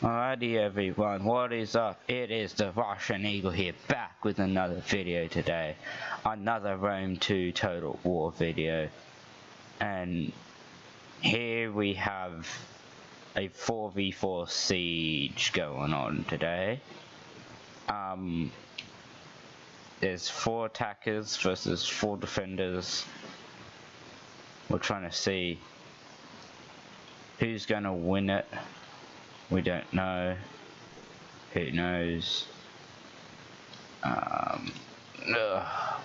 Alrighty everyone, what is up? It is the Russian Eagle here, back with another video today. Another Rome 2 Total War video. And here we have a 4v4 siege going on today. There's 4 attackers versus 4 defenders. We're trying to see who's gonna win it. We don't know. Who knows?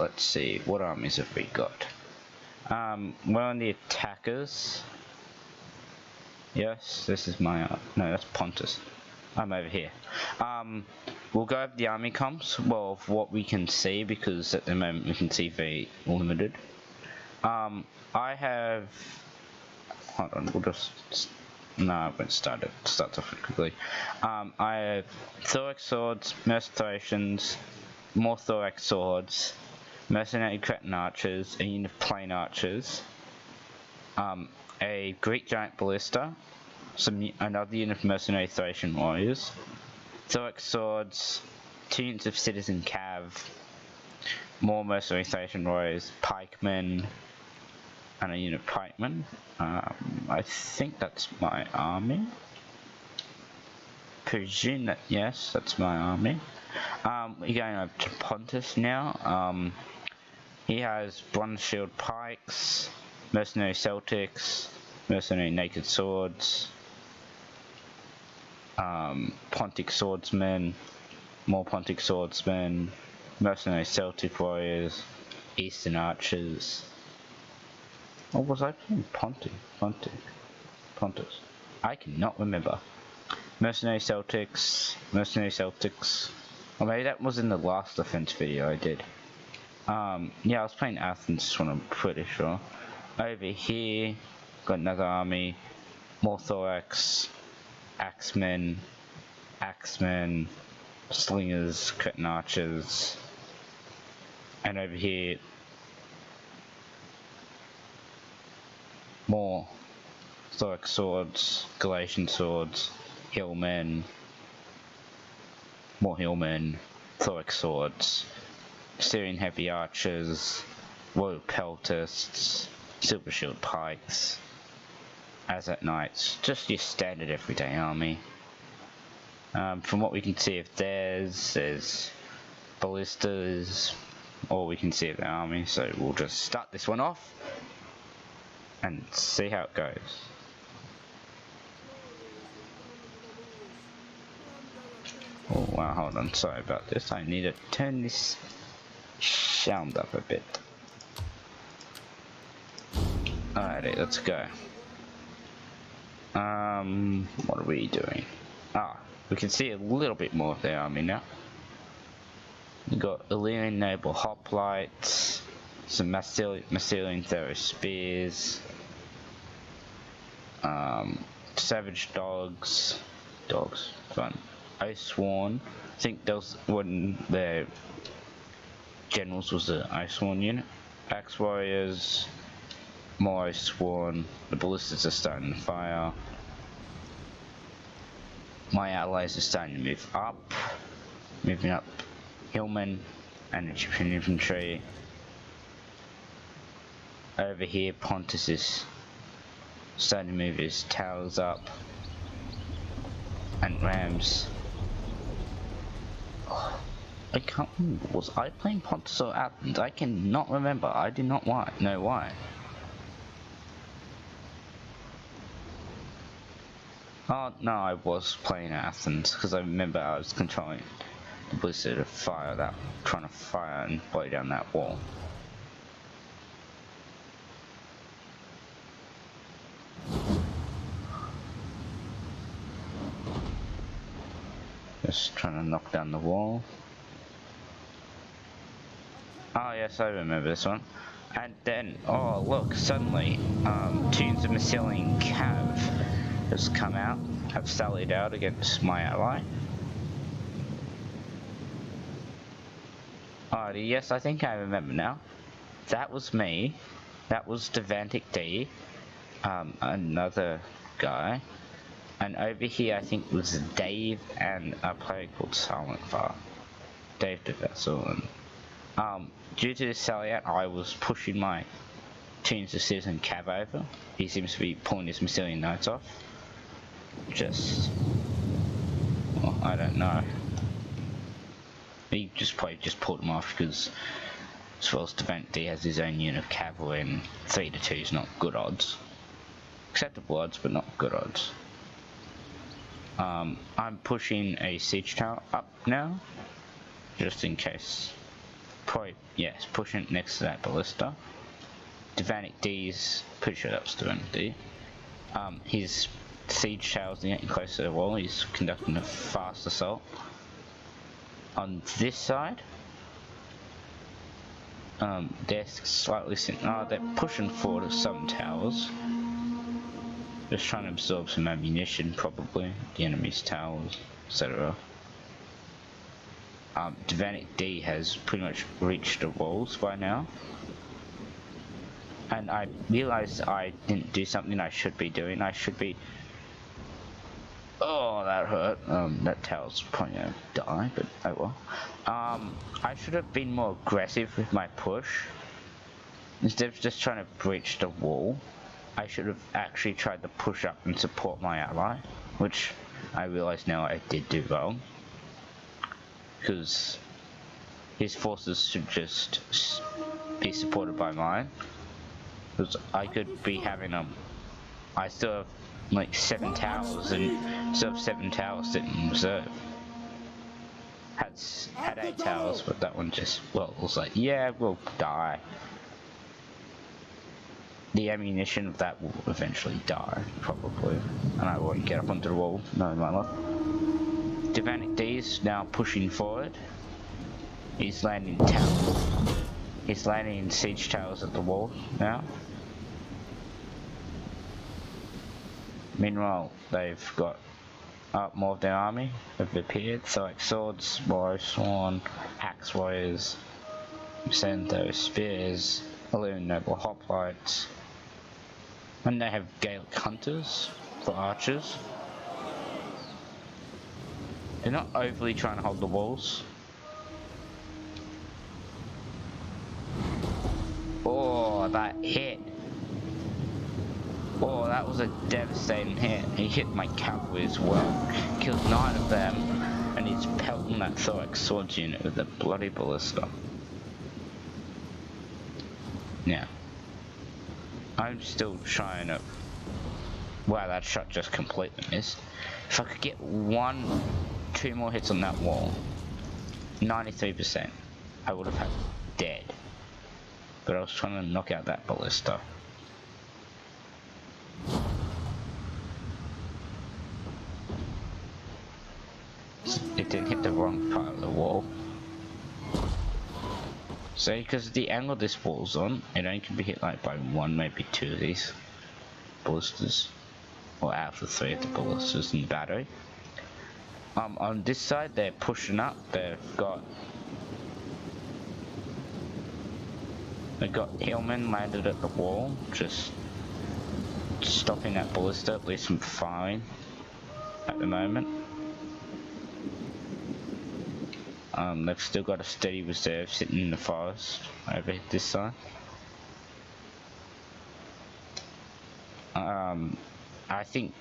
Let's see. What armies have we got? We're on the attackers. Yes, this is my no, that's Pontus. I'm over here. We'll go over the army comps. Well, of what we can see, because at the moment we can see very limited. I have. Hold on. We'll just. No, I won't start off quickly. I have thorax swords, mercenary Thracians, more thorax swords, mercenary Cretan archers, a unit of plain archers, a Greek giant ballista, another unit of mercenary Thracian warriors, thorax swords, 2 units of citizen cav, more mercenary Thracian warriors, pikemen, and a unit of pikemen. I think that's my army. Presume that, yes, that's my army. We're going over to Pontus now. He has bronze shield pikes, mercenary Celtics, mercenary naked swords, Pontic swordsmen, more Pontic swordsmen, mercenary Celtic warriors, eastern archers. Or was I playing Pontus? I cannot remember. Mercenary Celtics. Or maybe that was in the last defense video I did. Yeah, I was playing Athens, this one I'm pretty sure. Over here, got another army. More thorax, axemen, slingers, Cretan archers. And over here, more thorax swords, Galatian swords, hillmen, more hillmen, thorax swords, Syrian heavy archers, royal peltists, silver shield pikes, Azat knights, just your standard everyday army. From what we can see of theirs, there's ballistas, all we can see of the army, so we'll just start this one off and see how it goes. Oh wow, hold on, sorry about this. I need to turn this sound up a bit. Alrighty, let's go. What are we doing? We can see a little bit more of the army now. We got Illyrian noble hoplites, some Massilian Theros spears, savage dogs, fun. Iceworn, I think those when their generals was the Iceworn unit. Axe warriors, more Iceworn, the ballistas are starting to fire. My allies are starting to move up, hillmen and Egyptian infantry. Over here, Pontus is starting to move his towers up, and rams. I can't remember, was I playing Pontus or Athens? I cannot remember, I do not know why. Oh no, I was playing Athens, because I remember I was controlling the blizzard of fire, trying to fire and blow down that wall. Just trying to knock down the wall. Oh yes, I remember this one. And then, oh look, suddenly, Tunes of Massilian Cav has come out, have sallied out against my ally. Oh yes, I think I remember now. That was me. That was Devantic D. Another guy. And over here I think it was Dave and a player called Silent Far. Dave DeVessel. And due to this sellout, I was pushing my Tunes of Citizen Cav over. He seems to be pulling his Massilian Knights off. Well, I don't know. He probably just pulled them off because, as well as Devant D has his own unit of cavalry, and 3 to 2 is not good odds. Acceptable odds, but not good odds. I'm pushing a siege tower up now, just in case. Probably, yes, pushing it next to that ballista. Devanik D's, pretty sure that was Devanik D. His siege towers are getting closer to the wall. He's conducting a fast assault. On this side, they're slightly they're pushing forward of some towers. Just trying to absorb some ammunition, probably the enemy's towers, etc. Devanik D has pretty much reached the walls by now. And I realized I didn't do something I should be doing. I should be... Oh, that hurt. That tower's probably gonna die, but oh well. I should have been more aggressive with my push. Instead of just trying to breach the wall, I should have actually tried to push up and support my ally, which I realize now I did do wrong. Because his forces should just be supported by mine. Because I could be having I still have like 7 towers and still have 7 towers sitting in reserve. Had 8 towers, but that one just, well, was like, yeah, we'll die. The ammunition of that will eventually die, probably, and I won't get up onto the wall, no matter. Devanik D's now pushing forward. He's landing towers. He's landing siege towers at the wall now. Meanwhile, they've got more of their army have appeared, so like swords, warrior sworn, axe warriors, Sento, spears, Illumined noble hoplites, and they have Gaelic hunters for archers. They're not overly trying to hold the walls. Oh, that hit. Oh, that was a devastating hit. He hit my cavalry as well. Killed 9 of them, and he's pelting that Thorax swords unit with a bloody ballista. Yeah. I'm still trying to... Wow, that shot just completely missed. If I could get 2 more hits on that wall, 93%, I would have had dead. But I was trying to knock out that ballista. It didn't hit the wrong part of the wall. So because the angle this wall's on, it only can be hit like by 1, maybe 2 of these ballistas. Or out of the 3 of the ballistas in the battery. On this side they're pushing up, they've got Hillman landed at the wall, just stopping that ballista, at least from firing at the moment. They've still got a steady reserve sitting in the forest over this side. I think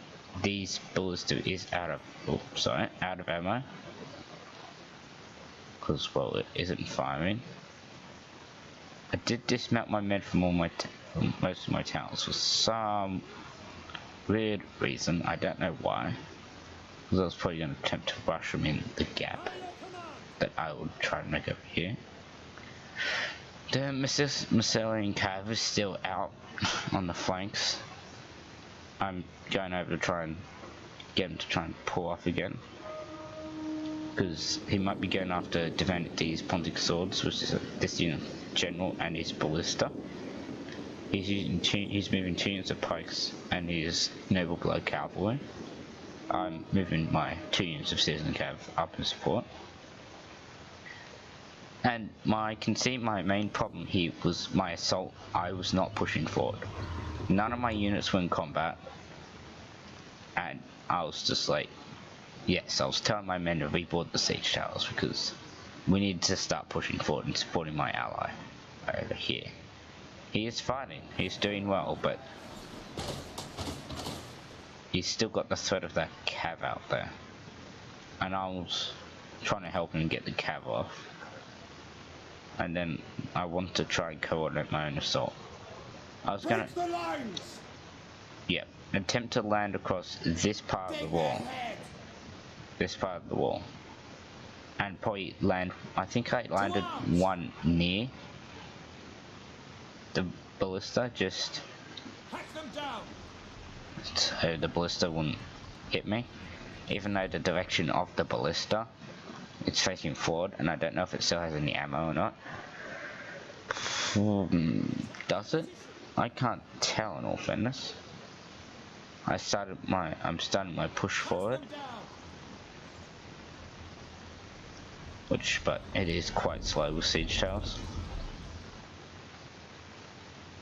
these ballista is out of ammo. Because, well, it isn't firing. I did dismount my men from most of my towers for some weird reason. I don't know why. Because I was probably going to attempt to rush them in the gap that I would try to make over here. The Massilian Cav is still out on the flanks. I'm going over to try and get him to try and pull off again. Because he might be going after Devanik D's Pontic Swords, which is this unit general, and his ballista. He's moving 2 units of pikes and his noble blood cavalry. I'm moving my 2 units of citizen cav up in support. And my main problem here was my assault. I was not pushing forward. None of my units were in combat, and I was just like, yes, I was telling my men to reboard the siege towers because we need to start pushing forward and supporting my ally over here. He is fighting, he's doing well, but he's still got the threat of that cav out there. And I was trying to help him get the cav off. And then I want to try and coordinate my own assault. I was gonna... Break the lines! Yep, attempt to land across this part of the wall. This part of the wall. And probably land... I think I landed one near the ballista, just... Hack them down! So the ballista wouldn't hit me. Even though the direction of the ballista, it's facing forward, and I don't know if it still has any ammo or not. Does it? I can't tell in all fairness. I'm starting my push forward. But it is quite slow with siege towers.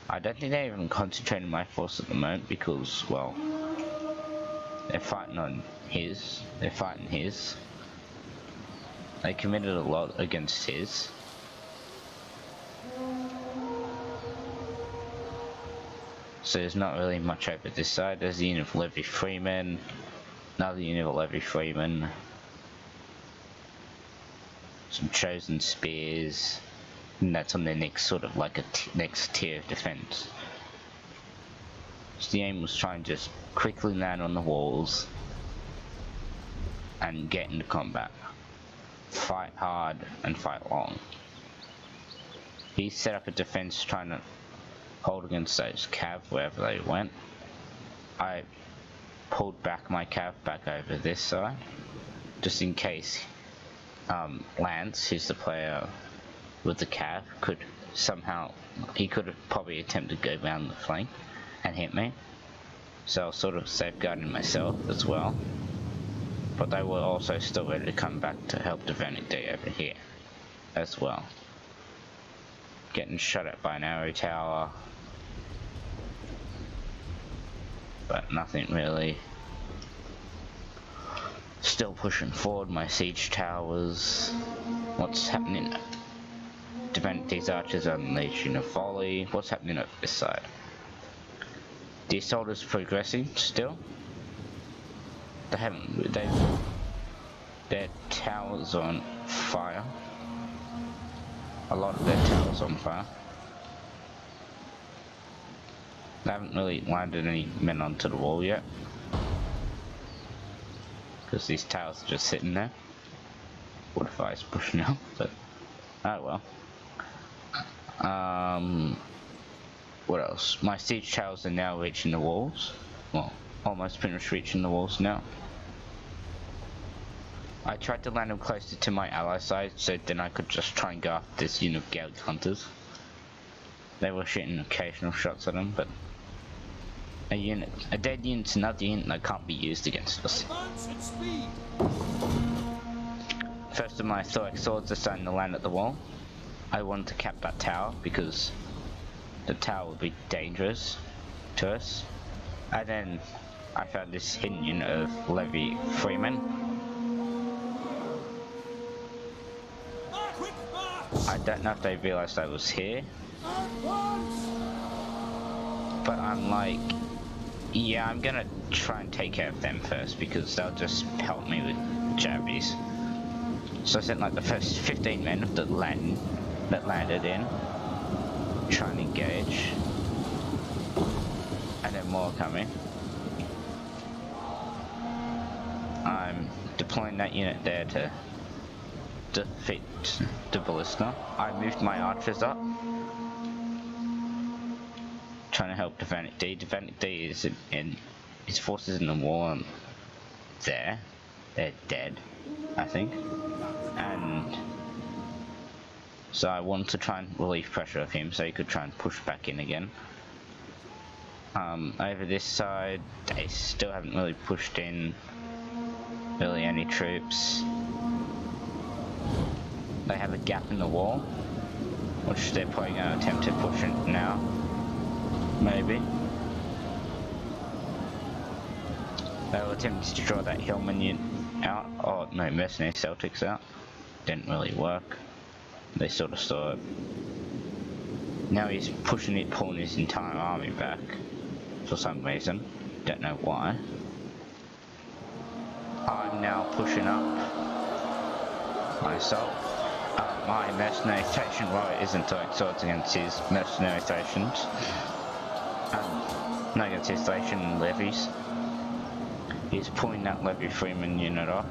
I don't think they're even concentrating my force at the moment because, well, they're fighting on his. They're fighting his. They committed a lot against his. So there's not really much over this side. There's the unit of Levy Freeman, another unit of Levy Freeman, some chosen spears, and that's on their next sort of like a next tier of defense. So the aim was try and just quickly land on the walls and get into combat. Fight hard and fight long. He set up a defense trying to hold against those cav wherever they went. I pulled back my cav back over this side, just in case Lance, who's the player with the cav, could somehow, he could have probably attempted to go down the flank and hit me. So I was sort of safeguarding myself as well. But they were also still ready to come back to help Devantic D over here as well. Getting shot at by an arrow tower, but nothing really. Still pushing forward my siege towers. What's happening? Devantic D's archers are unleashing a volley. What's happening over this side? The assault is progressing still. They haven't. Their towers are on fire. A lot of their towers on fire. They haven't really landed any men onto the wall yet, because these towers are just sitting there. What if I was pushing out? But oh well. What else? My siege towers are now reaching the walls. Well, almost pretty much reaching the walls now. I tried to land them closer to my ally side, so then I could just try and go after this unit of Gaelic hunters. They were shooting occasional shots at them, but a dead unit's another unit that can't be used against us. First of my Thorax swords are starting to land at the wall. I wanted to cap that tower because the tower would be dangerous to us. And then I found this hidden unit of Levy Freeman. I don't know if they realized I was here, but I'm like, yeah, I'm gonna try and take care of them first because they'll just help me with jabbies. So I sent like the first 15 men that landed in, trying to engage, and then more coming. I'm deploying that unit there to defeat the ballista. I moved my archers up, trying to help Devantic D. Devantic D is in his forces in the wall and there. They're dead, I think. And so I wanted to try and relieve pressure of him so he could try and push back in again. Over this side, they still haven't really pushed in really any troops. They have a gap in the wall, which they're probably going to attempt to push in now. Maybe. They were attempting to draw that Hillman unit out. Oh no, mercenary Celtics out. Didn't really work. They sort of saw it. Now he's pushing it, pulling his entire army back for some reason. Don't know why. I'm now pushing up myself. My mercenary faction warrior isn't throwing swords against his mercenary factions. Not against his Thracian levies. He's pulling that levy Freeman unit off.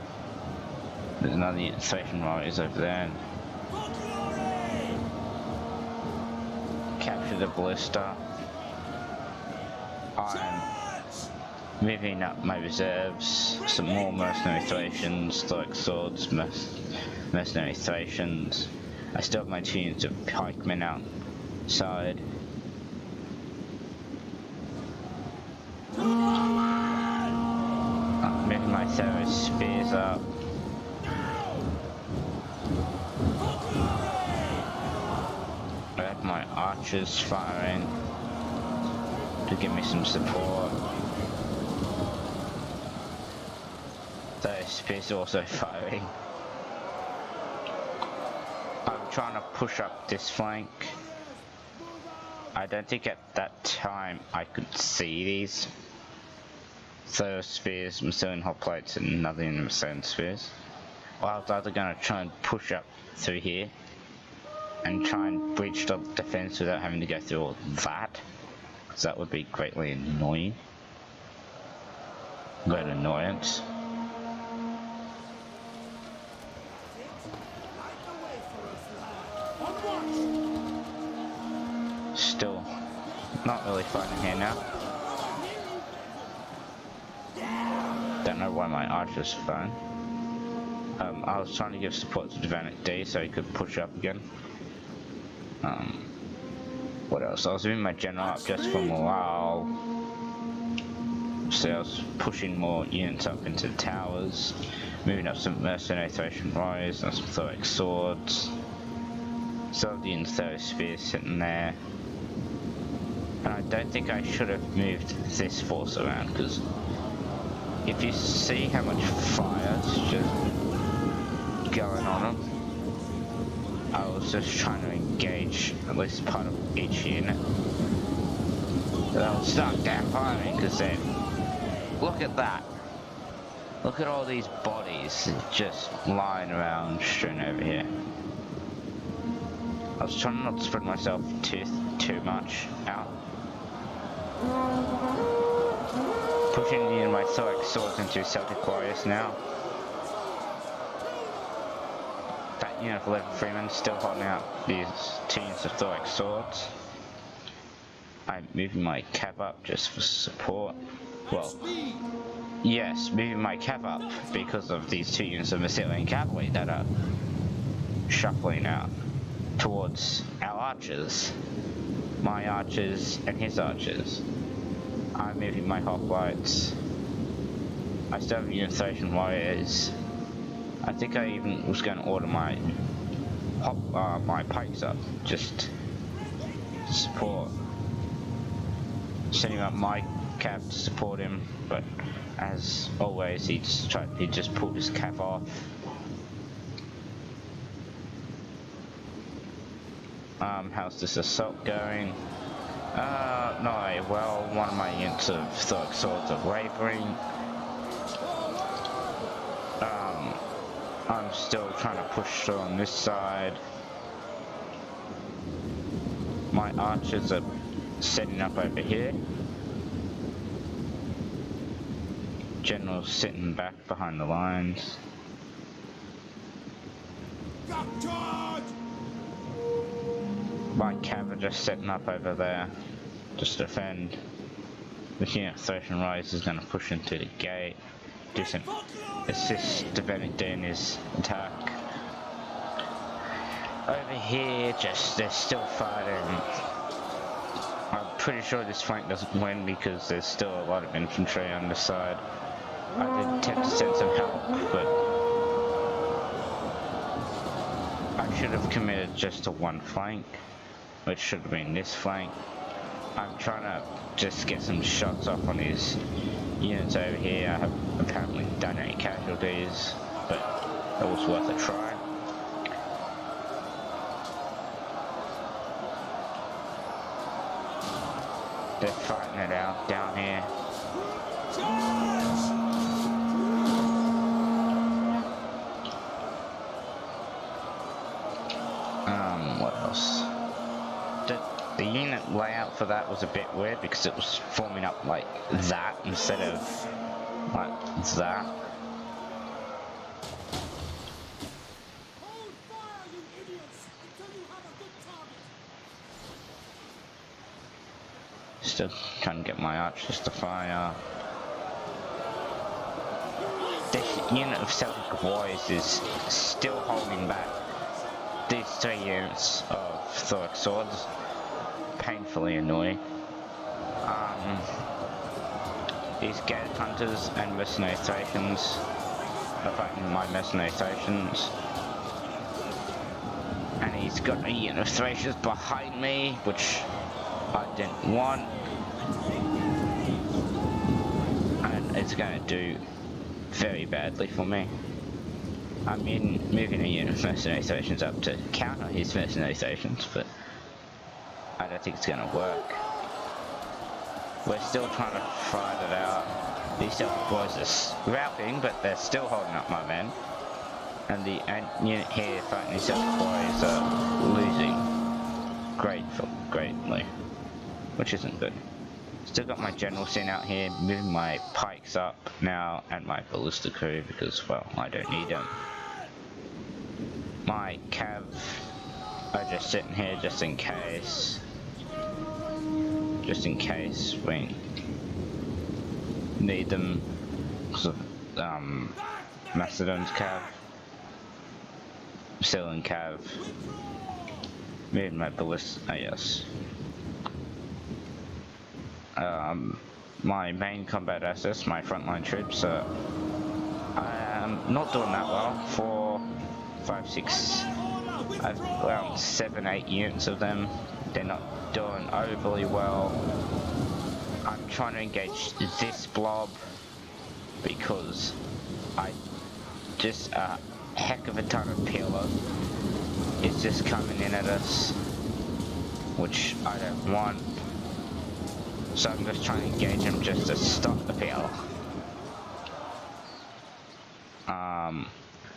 There's another Thracian warriors over there. Capture the ballista. I'm moving up my reserves. Some more mercenary Thracians, Thoric swords, mercenary Thracians. I still have my 2 units of pikemen outside. I'm moving my Theros spears up. I have my archers firing to give me some support. Those spears are also firing. I'm trying to push up this flank. I don't think at that time I could see these. Those spears, Massilian hoplites, and nothing in Massilian spears. Well, I was either going to try and push up through here and try and breach the defense without having to go through all that, because that would be greatly annoying. Great annoyance. Still not really fighting here now. Don't know why my archers are firing. I was trying to give support to Devannik D so he could push up again. What else? I was moving my general up just for morale. So I was pushing more units up into the towers, moving up some mercenary Thracian warriors and some Thoric swords. Some of the Theros spears sitting there. And I don't think I should have moved this force around, because if you see how much fire's just going on them, I was just trying to engage at least part of each unit. But I was stuck down firing because then, look at that. Look at all these bodies just lying around strewn over here. I was trying not to spread myself too much out. Pushing in my Thoric swords into Celtic warriors now. That unit of 11 Freemen still holding out these 2 units of Thoric swords. I'm moving my cav up just for support. Well, yes, moving my cav up because of these 2 units of Massilian cavalry that are shuffling out towards our archers. My archers and his archers. I'm moving my hoplites. I still have unit Thracian warriors. I think I even was going to order my my pikes up just to support. Setting up my cav to support him, but as always he just pulled his cav off. How's this assault going? Not very well. One of my units of Thoric swords are wavering. I'm still trying to push through on this side. My archers are setting up over here. General's sitting back behind the lines. My cav are just setting up over there, just to defend. The unit of Thracian Rise is going to push into the gate, do some assist Devannik D in his attack. Over here, they're still fighting. I'm pretty sure this flank doesn't win because there's still a lot of infantry on the side. I did attempt to send some help, but I should have committed just to one flank, which should have been this flank. I'm trying to just get some shots off on his units over here. I have apparently done 8 casualties, but it was worth a try. They're fighting it out down here. What else? The unit layout for that was a bit weird because it was forming up like that instead of like that. Hold fire, you idiots, until you have a good target. Still trying to get my archers to fire. This unit of Celtic Warriors is still holding back these 3 units of Thoric Swords. Painfully annoying. These Gated Hunters and Mercenary Thracians are fighting my Mercenary Thracians. And he's got a unit of Thracians behind me, which I didn't want. And it's going to do very badly for me. I'm moving a unit of Mercenary Thracians up to counter his Mercenary Thracians, but I don't think it's going to work. We're still trying to fight it out. These Celtic boys are routing, but they're still holding up my men. And the unit here fighting these Celtic boys are losing greatly, which isn't good. Still got my general scene out here, moving my pikes up now, and my ballista crew because, well, I don't need them. My cav are just sitting here just in case. Just in case we need them because of Macedon's cav. Still in cav. Moving my ballista, yes. My main combat assets, my frontline troops, are not doing that well. 4, 5, 6, I've around 7, 8 units of them. They're not doing overly well. I'm trying to engage this blob because I just a heck of a ton of peeler is just coming in at us, which I don't want. So I'm just trying to engage him just to stop the peel.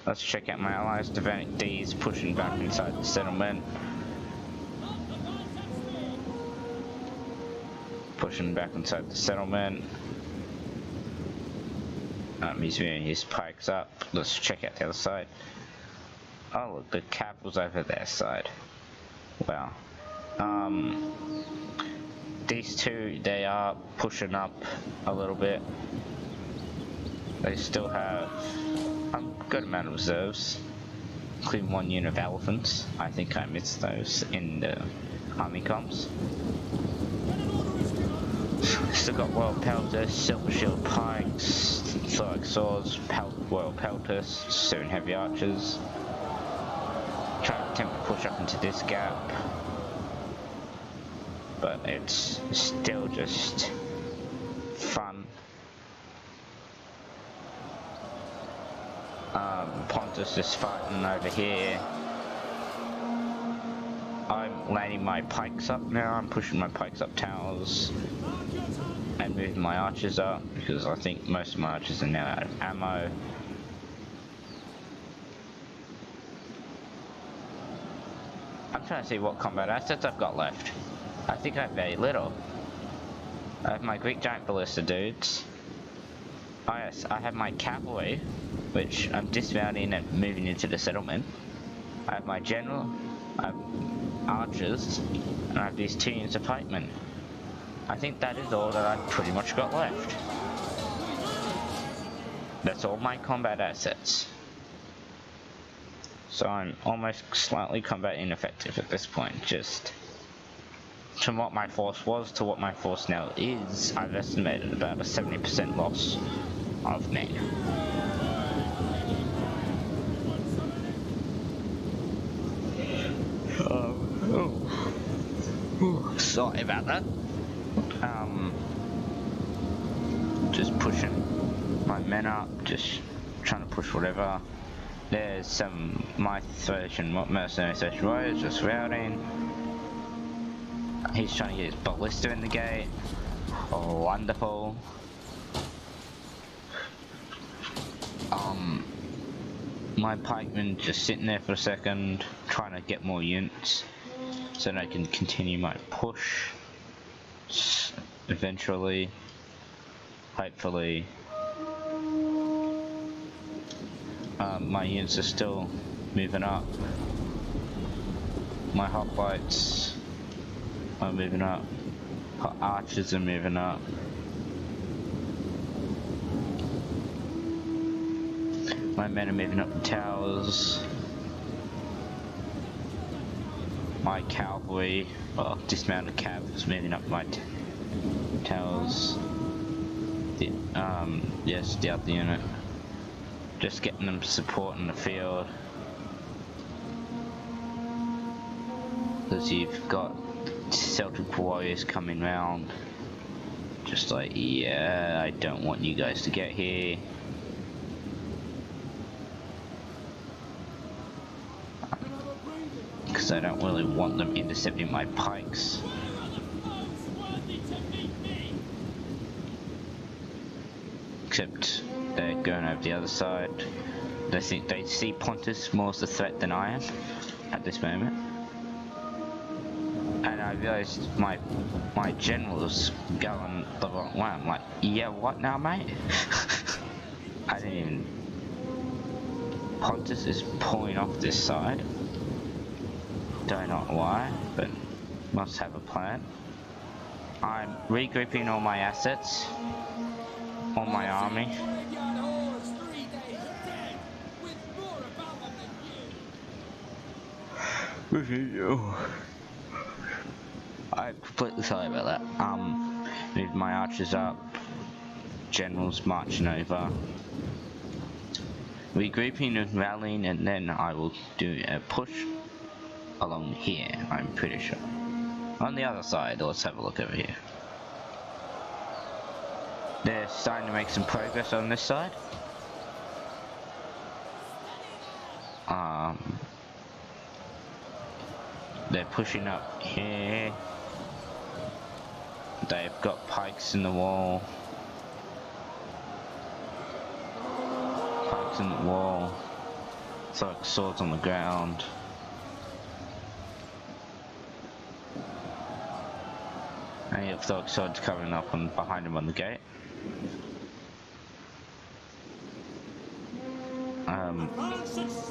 Let's check out my allies. Devanik D's pushing back inside the settlement. Pushing back inside the settlement. He's moving his pikes up. Let's check out the other side. Oh look, the capital's over their side. Wow. These two, they are pushing up a little bit. They still have a good amount of reserves, including 1 unit of elephants. I think I missed those in the army comps. Still got Royal Pelters, Silver Shield Pikes, Thoric Swords, Royal Pelters, 7 Heavy Archers. Trying to attempt to push up into this gap, but it's still just fun. Pontus is fighting over here. I'm landing my pikes up now. I'm pushing my pikes up towers and moving my archers up because I think most of my archers are now out of ammo. I'm trying to see what combat assets I've got left. I think I have very little. I have my Greek Giant Ballista dudes. Oh yes, I have my cavalry, which I'm dismounting and moving into the settlement. I have my general, I have archers, and I have these 2 units of pikemen. I think that is all that I've pretty much got left. That's all my combat assets. So I'm almost slightly combat ineffective at this point, just from what my force was to what my force now is. I've estimated about a 70% loss of men. Sorry about that. Just pushing my men up, just trying to push whatever. There's some my mercenary Thracian warriors just routing. He's trying to get his ballista in the gate. Oh, wonderful. My pikemen just sitting there for a second, trying to get more units so that I can continue my push. Eventually, hopefully. My units are still moving up. My hoplites are moving up. Archers are moving up. My men are moving up the towers. My cavalry, well, dismounted cav is moving up my towers. Yes, the other unit. Just getting them support in the field. Because you've got Celtic warriors coming round. Just like, yeah, I don't want you guys to get here. Because I don't really want them intercepting my pikes. Except they're going over the other side. They think they see Pontus more as a threat than I am at this moment. And I realized my general's going the wrong way. I'm like, yeah, what now, mate? I didn't even. Pontus is pulling off this side. Don't know why, but must have a plan. I'm regrouping all my assets, all my army. I'm completely sorry about that. Move my archers up. Generals marching over. Regrouping and rallying, and then I will do a push along here, I'm pretty sure. On the other side, let's have a look over here. They're starting to make some progress on this side. They're pushing up here. They've got pikes in the wall. Pikes in the wall. It's like swords on the ground. And you have Thork swords coming up and behind him on the gate.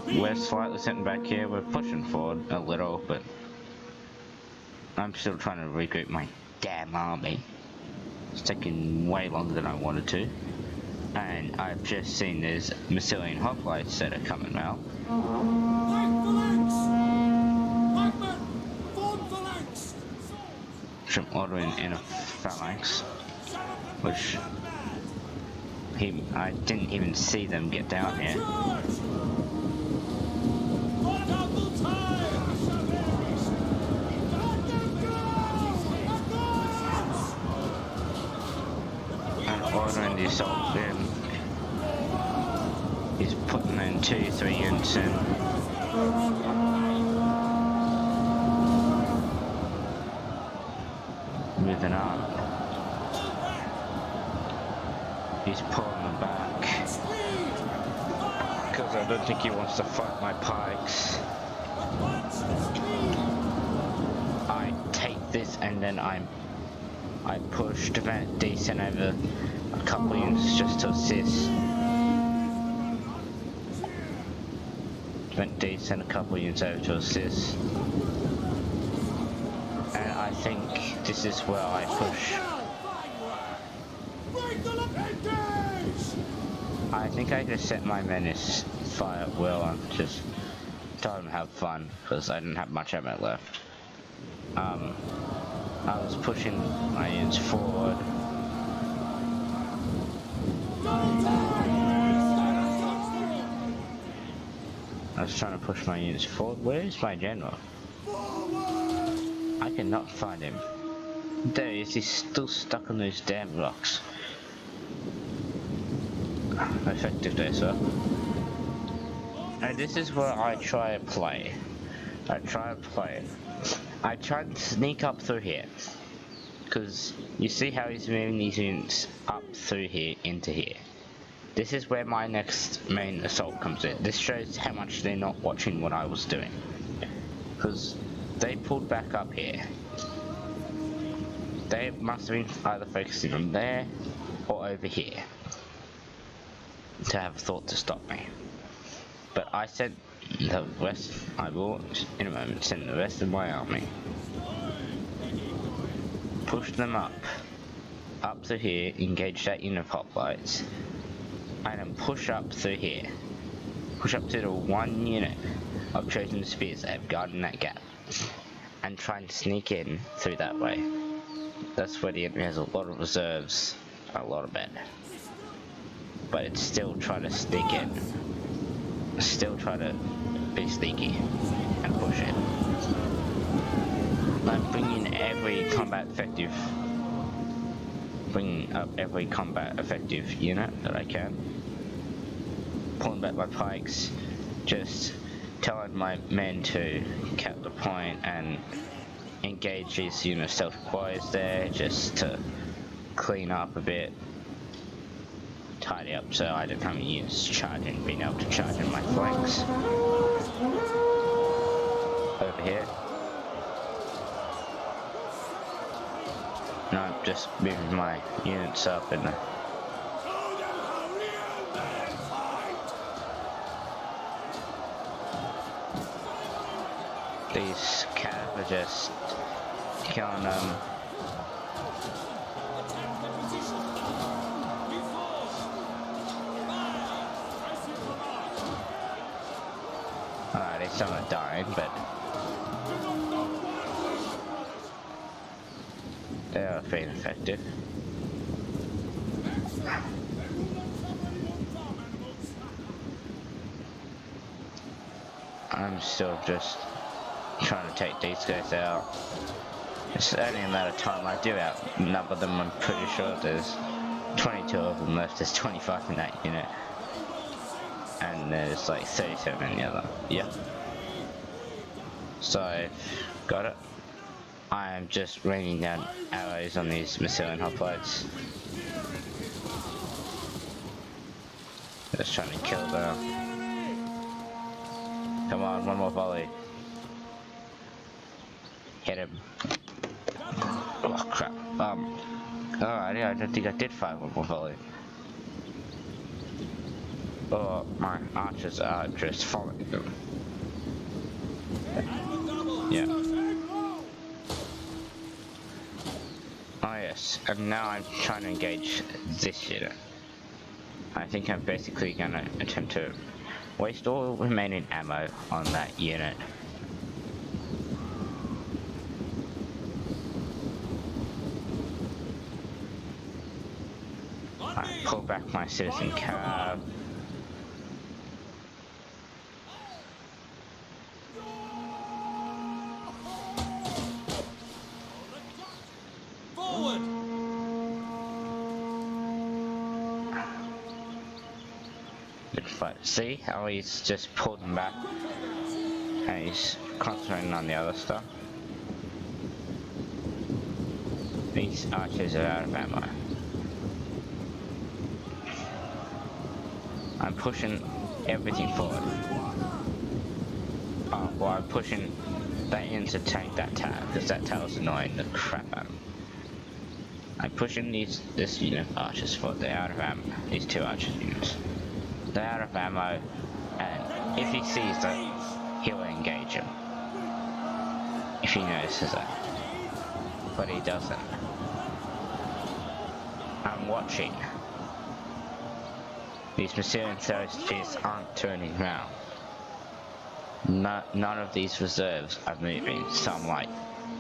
We're slightly sitting back here. We're pushing forward a little, but I'm still trying to regroup my damn army. It's taking way longer than I wanted to. And I've just seen there's Massilian hoplites that are coming out. From ordering in a phalanx, which I didn't even see them get down here. And ordering the assault in. He's putting in 2-3 units in. Moving up. He's pulling them back. Because I don't think he wants to fight my pikes. I take this and then I push Devent Decent over a couple units just to assist. Devent Decent a couple units over to assist. And I think this is where I push. I think I just set my men as fire at will and just tell them to have fun because I didn't have much ammo left. I was pushing my units forward. I was trying to push my units forward. Where is my general? I cannot find him. There he is, he's still stuck on those damn rocks. Effective there, sir. And this is where I try to play. I try to sneak up through here. Because you see how he's moving these units up through here into here. This is where my next main assault comes in. This shows how much they're not watching what I was doing. Because they pulled back up here. They must have been either focusing on there or over here to have thought to stop me. But I sent the rest, I will in a moment send the rest of my army. Push them up to here, engage that unit of hoplites, and then push up through here. Push up to the one unit of chosen spears that have guarded that gap, and try and sneak in through that way. That's where the enemy has a lot of reserves, a lot of men. But it's still trying to sneak in. Still try to be sneaky and push in. I'm bringing every combat effective, bringing up every combat effective unit that I can. Pulling back my pikes, just telling my men to cap the point and engage these units self-requires there, just to clean up a bit, tidy up so I don't have any units charging, being able to charge in my flanks. Over here. No, I'm just moving my units up and these cats are just killing them. Alright, some are dying, but they are being effective. I'm still just trying to take these guys out. It's only a matter of time. I do outnumber them. I'm pretty sure there's 22 of them left. There's 25 in that unit. And there's like 37 in the other. Yeah. So, got it. I am just raining down arrows on these Massilian hoplites. Just trying to kill them. Come on, one more volley. Hit him. Oh crap. Alright, I don't think I did fire one more volley. Oh, my archers are just following them. Yeah. Oh yes, and now I'm trying to engage this unit. I think I'm basically gonna attempt to waste all remaining ammo on that unit. I pull back my citizen cab. See how he's just pulled him back and he's concentrating on the other stuff. These archers are out of ammo. I'm pushing everything forward. Oh, well, I'm pushing that in to tank that tower because that tower's annoying the crap out of him. I'm pushing this unit of archers forward. They're out of ammo. These two archer units. They're out of ammo, and if he sees that, he'll engage him. If he notices that. But he doesn't. I'm watching. These Massilian spears aren't turning round. None of these reserves are moving, so I'm like,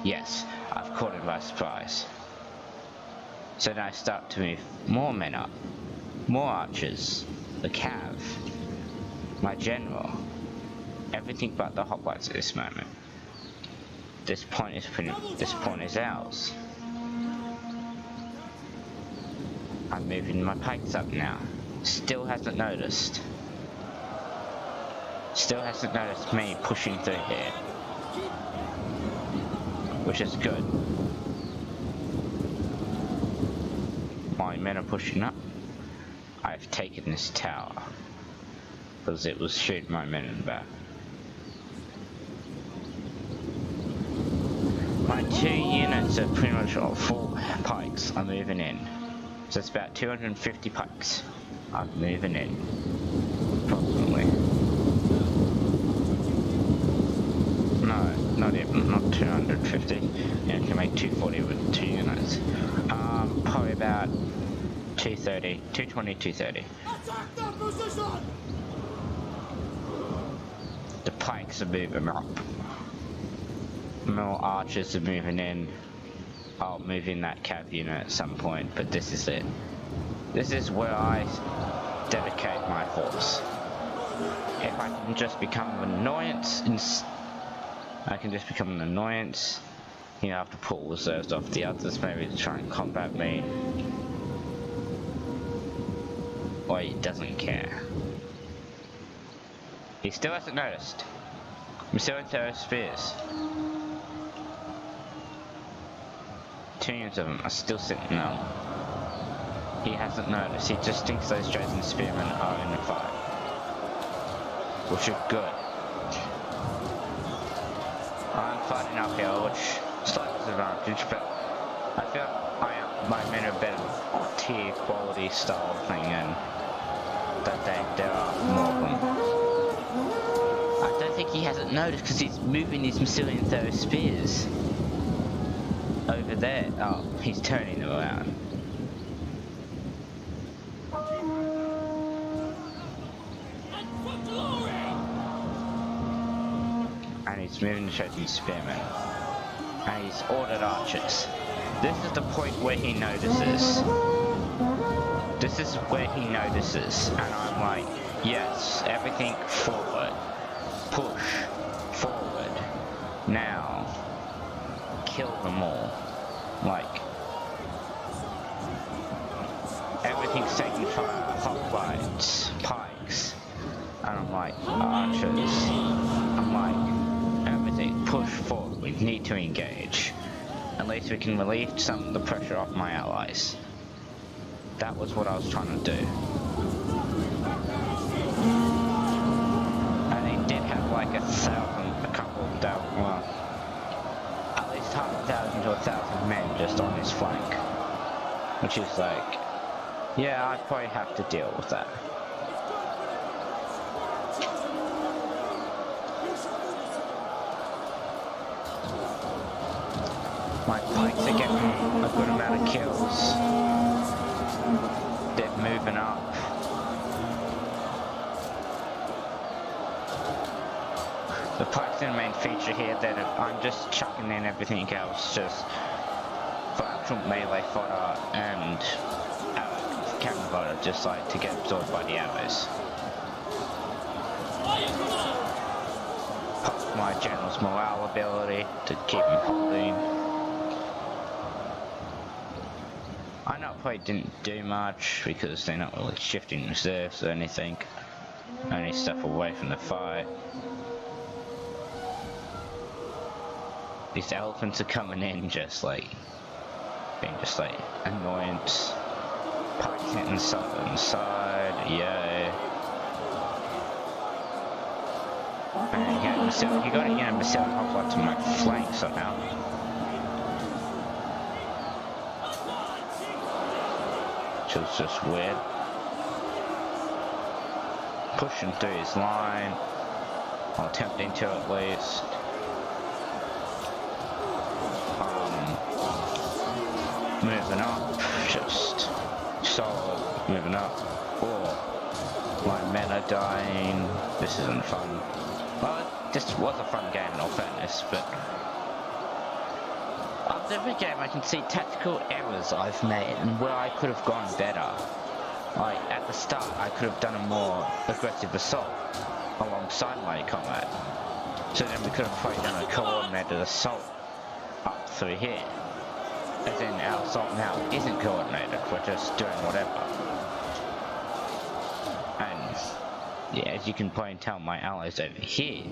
yes, I've caught him by surprise. So then I start to move more men up, more archers. The cav, my general, everything but the hoplites at this moment. This point is ours. I'm moving my pikes up now. Still hasn't noticed. Still hasn't noticed me pushing through here. Which is good. My men are pushing up. I've taken this tower. Because it was shooting my men in the back. My 2 units are pretty much all full pikes are moving in. So it's about 250 pikes are moving in. Approximately. No, not even, not 250. Yeah, you can make 240 with 2 units. Probably about 230, 220, 230. Attack that position! The pikes are moving up. More archers are moving in. I'll move in that cav unit at some point, but this is it. This is where I dedicate my force. If I can just become an annoyance, I can just become an annoyance. You have to pull reserves off the others, maybe to try and combat me. Or he doesn't care. He still hasn't noticed. I'm still in terror spears. 2 units of them are still sitting on. He hasn't noticed. He just thinks those chosen spearmen are in the fight. Which is good. I'm fighting uphill, which slight disadvantage, but I feel my men are better tier quality style thing, and that there are more of them. I don't think he hasn't noticed because he's moving his Massilian Throw spears over there. Oh, he's turning them around. And he's moving the chosen spearmen. And he's ordered archers. This is the point where he notices. This is where he notices. And I'm like, yes, everything forward. Push. Forward. Now. Kill them all. Like. Everything's taking fire. Hoplites. Pikes. And I'm like, archers. I'm like, everything. Push forward. We need to engage. At least we can relieve some of the pressure off my allies. That was what I was trying to do. And they did have like a couple of thousand, well, at least 100,000 to 1,000 men just on his flank. Which is like, yeah, I'd probably have to deal with that. My pikes are getting a good amount of kills. They're moving up. The pikes are the main feature here, that I'm just chucking in everything else, just for actual melee fodder and cannon fodder, just like to get absorbed by the arrows. Plus my general's morale ability to keep him holding. I know probably didn't do much because they're not really shifting reserves or anything. Only stuff away from the fight. These elephants are coming in just like being just like annoyance. Pikes hitting southern side, yeah. And you gotta get a Massilian Hoplite to my flank somehow. Which was just weird. Pushing through his line, or attempting to at least. Moving up, just solid, moving up. Oh, my men are dying. This isn't fun. Well, this was a fun game in all fairness, but after every game I can see tactical errors I've made and where I could have gone better. Like, at the start I could have done a more aggressive assault alongside my combat. So then we could have probably done a coordinated assault up through here. As in, our assault now isn't coordinated, we're just doing whatever. And yeah, as you can probably tell, my allies over here,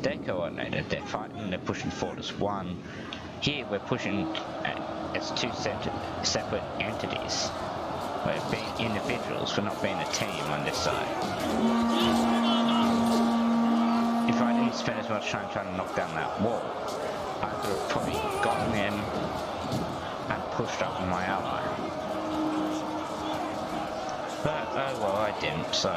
they're coordinated, they're fighting, they're pushing Fortress 1. Here we're pushing as two separate entities. We're being individuals, we're not being a team on this side. If I didn't spend as much time trying to knock down that wall, I could have probably gotten in and pushed up on my ally. But, oh well, I didn't, so...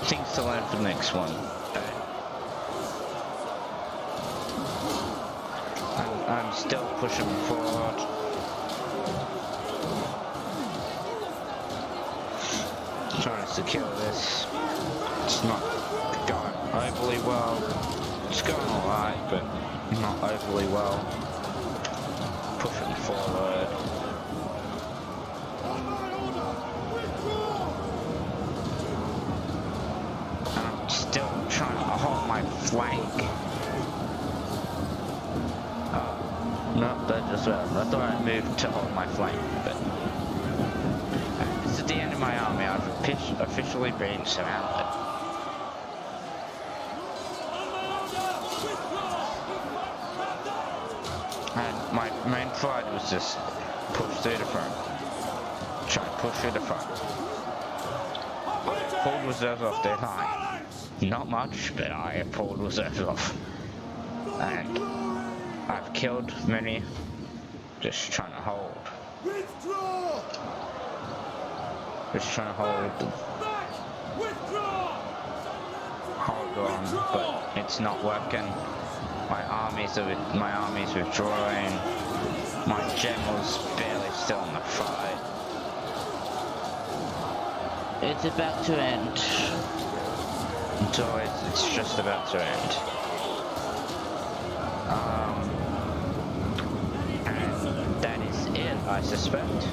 things to learn for the next one. I'm still pushing forward. Trying to secure this. It's not going overly well. It's going alright, but not overly well. Pushing forward. And I'm still trying to hold my flank. No, that just well. I thought I moved to hold my flank, but this is the end of my army. I've officially been surrounded. And my main fight was just push through the front. Try and push through the front. I pulled reserves off their line. Not much, but I pulled reserves off. And I've killed many, just trying to hold. Withdraw! Just trying to hold on, but it's not working. My army's withdrawing. My general's barely still in the fight. It's about to end. It's just about to end. And that is it, I suspect.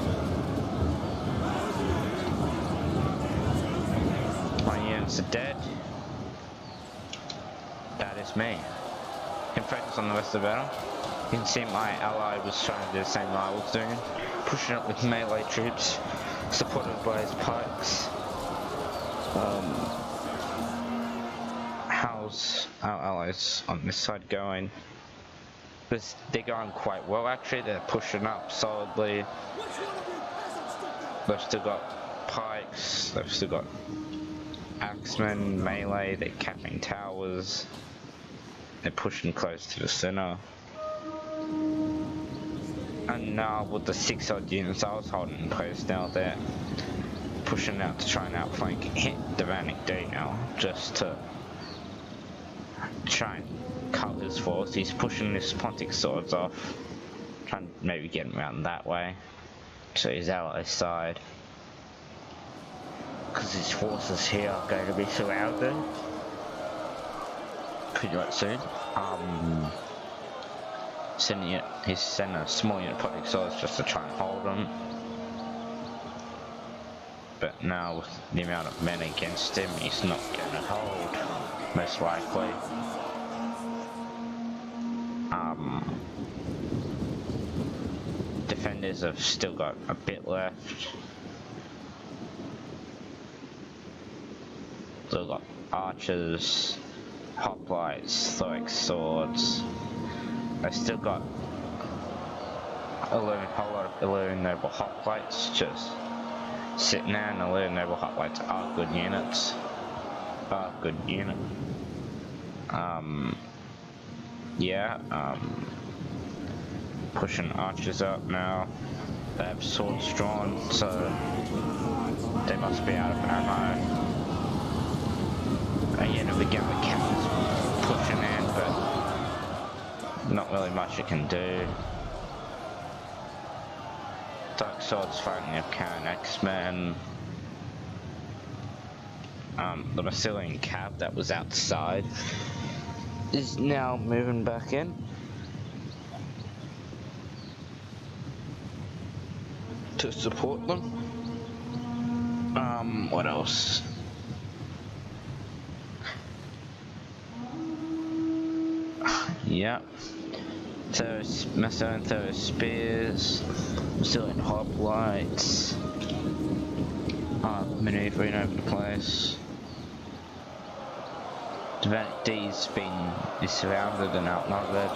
My units are dead. That is me. Can focus on the rest of the battle. You can see my ally was trying to do the same that I was doing, pushing up with melee troops, supported by his pikes. How's our allies on this side going? They're going quite well actually, they're pushing up solidly. They've still got pikes, they've still got axemen, melee, they're capping towers. They're pushing close to the center. And now with the 6 odd units I was holding in place now, they're pushing out to try and outflank the Vanek D now, just to try and cut his force. He's pushing his Pontic swords off, trying to maybe get him around that way to his ally side, because his forces here are going to be surrounded pretty much soon. He's sending a small unit of Pontic swords just to try and hold him. But now with the amount of men against him, he's not going to hold, most likely. Defenders have still got a bit left. Still got archers, hoplites, thorax swords. They've still got a whole lot of Illyrian noble hoplites just sitting there, and Illyrian noble hoplites are good units. Pushing archers up now. They have swords drawn, so they must be out of ammo. And the Galley Captain's pushing in, but not really much it can do. Dark Swords fighting the Karen X-Men. The Massilian Cav that was outside is now moving back in to support them. What else? Yep. Massillon throw spears, Massillon hoplites, maneuvering over the place. Devanik D's is surrounded and outnumbered,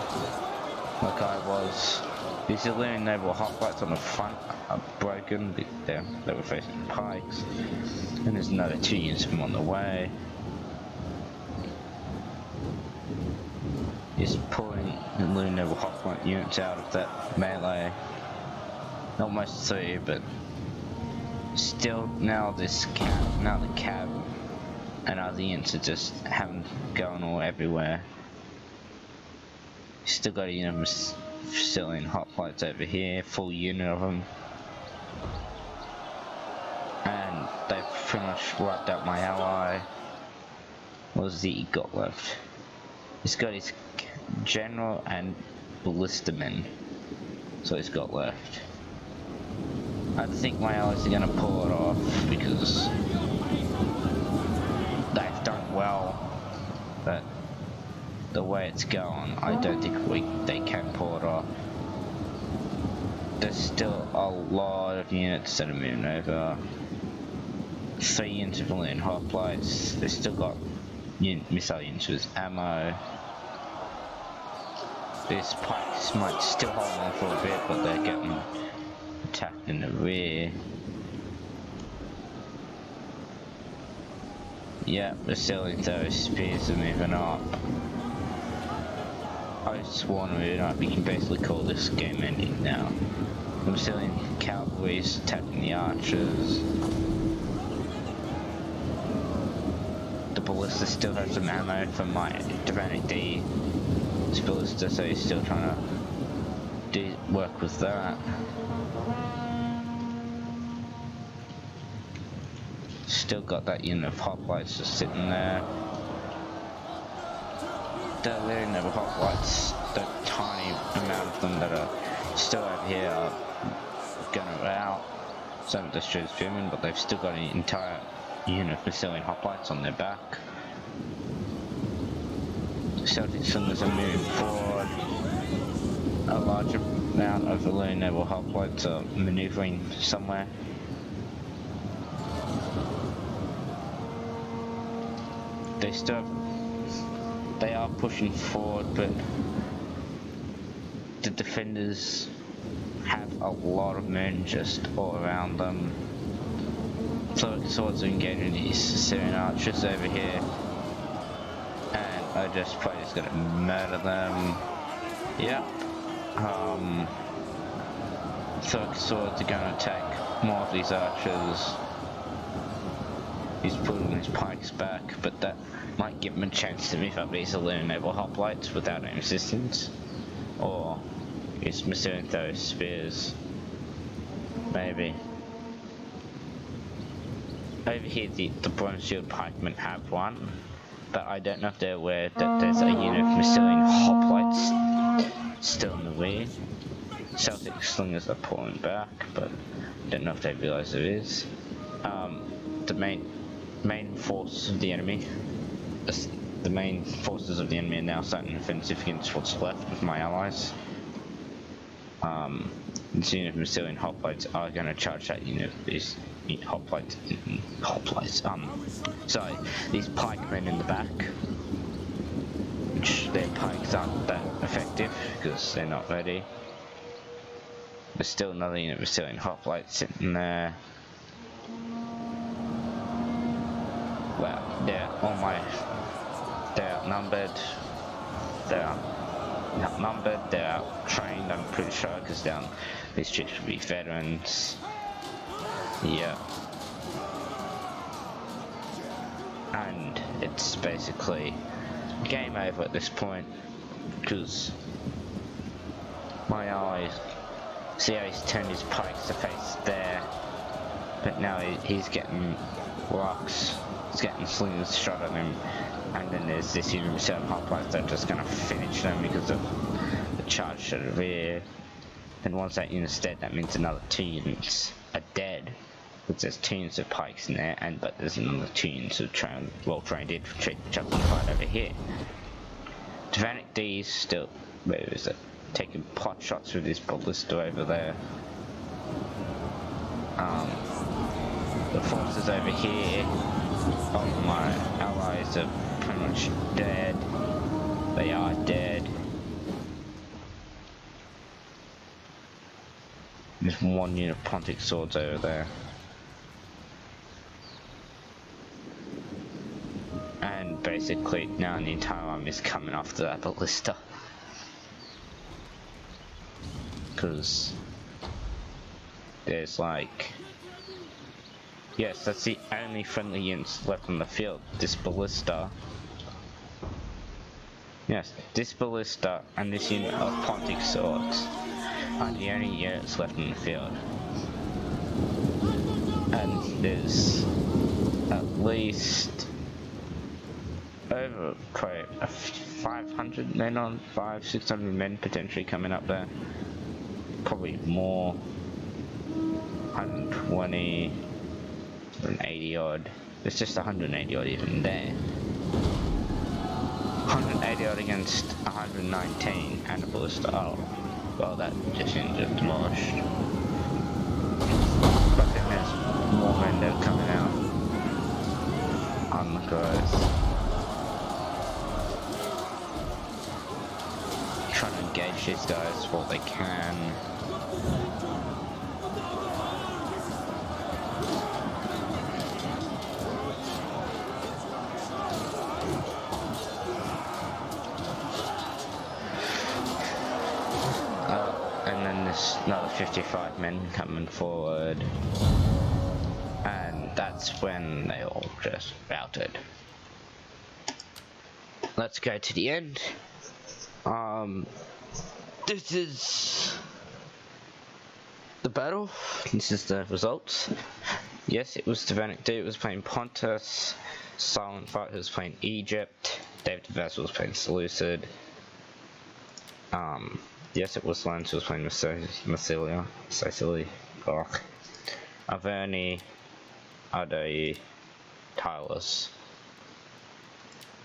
like I was. The Zillion naval hoplites on the front are broken, they were facing pikes, and there's another 2 units of them on the way. He's pulling the Loon naval hoplite units out of that melee. Almost 3, but still now the cab and other units are just going all everywhere. Still got a unit of Massilian hoplites over here, full unit of them. And they've pretty much wiped out my ally. What has he got left? He's got his general and ballistamen. So he's got left. I think my allies are gonna pull it off because they've done well, but the way it's going, I don't think they can pull it off. There's still a lot of units that are moving over. 3 units of Valyrian hoplites. They've still got missile units with ammo. These pikes might still hold on for a bit, but they're getting attacked in the rear. Yep, they're selling those spears are moving up. I just want to move up. You can basically call this game ending now. I'm selling cavalries attacking the archers. The ballista still has some ammo from my Devanik D. This ballista, so he's still trying to work with that. Still got that unit of hoplites just sitting there. The Valyrian naval hoplites, the tiny amount of them that are still over here are going out. Some of the destroyers filming, but they've still got an entire unit of Massilian hoplites on their back. Celtic slingers are moving forward. A large amount of Valyrian naval hoplites are maneuvering somewhere. They are pushing forward, but the defenders have a lot of men just all around them. So swords are engaging these Syrian archers over here, and I just probably just gonna murder them. Yep. So swords are gonna attack more of these archers. He's putting his pikes back, but that might give him a chance to move up these Valyrian naval hoplites without any resistance. Or he's Massilian those spears. Maybe. Over here the bronze shield pikemen have one, but I don't know if they're aware that there's a unit of Massilian hoplites still in the rear. Celtic slingers are pulling back, but I don't know if they realise there is. The main force of the enemy, the main forces of the enemy are now starting an offensive against what's left of my allies. This unit of Massilian hoplites are going to charge that unit. These hoplites, sorry, these pikemen in the back, which their pikes aren't that effective because they're not ready. There's still another unit of Massilian hoplites sitting there. Well, they're outnumbered, they're out-trained, I'm pretty sure, because these troops will be veterans. Yeah. And it's basically game over at this point, because my ally, see how he's turned his pikes to face there, but now he's getting rocks. He's getting slings shot at him, and then there's this unit of Massilian hoplites that are just gonna finish them because of the charge to the rear. And once that unit's dead, that means another 2 units are dead. Because there's 2 units of pikes in there, but there's another 2 units of well-trained infantry justified over here. Devanic D's still, where is it? Taking pot shots with this ballista over there. The forces over here of my allies are pretty much dead. They are dead. There's one unit of Pontic swords over there. And basically now the entire army is coming after that ballista. Because there's like, yes, that's the only friendly units left on the field. This ballista. Yes, this ballista and this unit of Pontic swords are the only units left in the field. And there's at least over probably 500 men on 600 men potentially coming up there. Probably more. 120, 180 odd. It's just 180 odd even there. 180 odd against 119 and a ballista. Oh, well, that just ended demolished. But then there's more men that are coming out on the guys. Trying to engage these guys what they can. And then there's another 55 men coming forward, and that's when they all just routed. Let's go to the end. This is the battle. This is the results. Yes, it was Devanic D was playing Pontus, Silent Fight was playing Egypt, David Vassal was playing Seleucid. Yes, it was Lance who was playing Massilia, Sicily, Averni, Ardei, Tylus.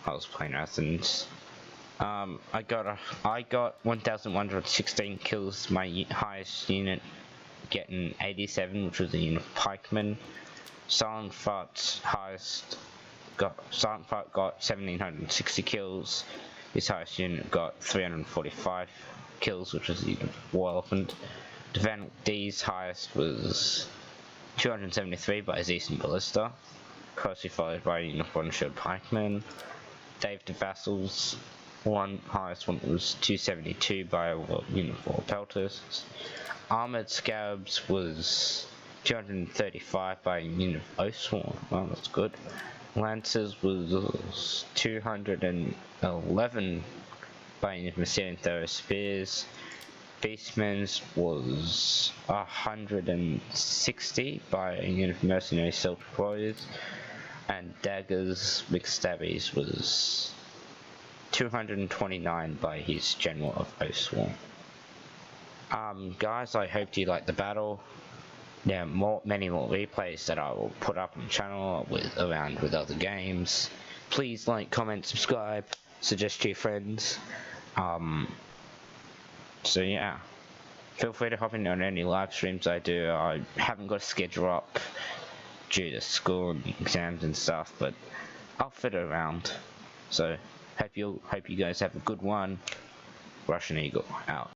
I was playing Athens. I got 1,116 kills, my highest unit getting 87, which was the unit of pikemen. Silent Fight got 1,760 kills. His highest unit got 345 kills, which was the unit of war elephant. Devanic D's highest was 273 by his Eastern Ballista, closely followed by a unit of one-shield pikemen. Dave DeVassal's highest one was 272 by a unit of war pelters. Armored Scarabs was 235 by a unit of Oathsworn. Well, that's good. Lancers was 211 by a unit of Massilian Thorough Spears. Beastmen's was 160 by a unit of Mercenary Celtic Warriors. And Daggers McStabbies was 229 by his General of Oathsworn. Guys, I hope you liked the battle. There are many more replays that I will put up on the channel around with other games. Please like, comment, subscribe, suggest to your friends. So yeah, feel free to hop in on any live streams I do. I haven't got a schedule up due to school and exams and stuff, but I'll fit it around. So hope you guys have a good one. Russian Eagle out.